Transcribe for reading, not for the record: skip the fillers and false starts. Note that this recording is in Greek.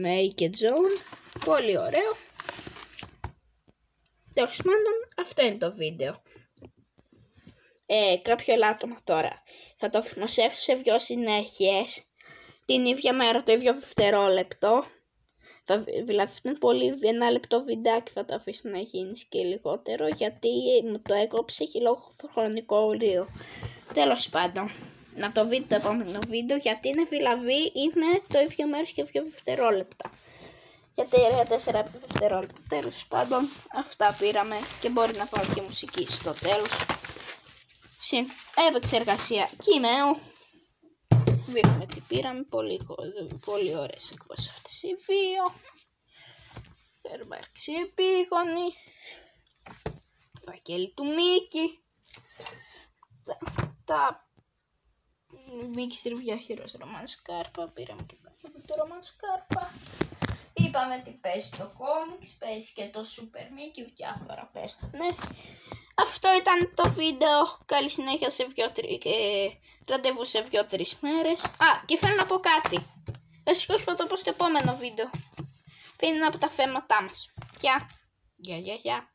May και John. Πολύ ωραίο. Τέλος πάντων, αυτό είναι το βίντεο. Κάποιο άτομο τώρα θα το δημοσιεύσει σε 2 συνέχειες την ίδια μέρα, το ίδιο δευτερόλεπτο. Δηλαδή αυτό είναι πολύ 1 λεπτό βιντεάκι, θα το αφήσω να γίνει και λιγότερο γιατί μου το έκοψε και λόγω χρονικό όριο. Τέλος πάντων, να το δείτε το επόμενο βίντεο γιατί είναι δηλαδή είναι το ίδιο μέρος και 2 δευτερόλεπτα. Γιατί 4 δευτερόλεπτα. Τέλος πάντων, αυτά πήραμε και μπορεί να βάλω και μουσική στο τέλος. Επεξεργασία κειμένου. Δείχνουμε τι πήραμε. Πολύ ωραίες εκδόσεις αυτές οι 2. Υπέρβαρξη επίγονη. Φακέλη του Μίκη. Τα Μίκη Στριβιά Χειρός Ρωμάν Σκάρπα. Πήραμε και το Ρωμάν Σκάρπα. Είπαμε τι παίζει το κόμιξ, παίζει και το Super Mickey, διάφορα παίζανε. Αυτό ήταν το βίντεο. Καλή συνέχεια σε ραντεβού σε 2-3 μέρες. Και θέλω να πω κάτι. Βασικά θα το πω στο επόμενο βίντεο. Είναι από τα θέματά μας. Γεια.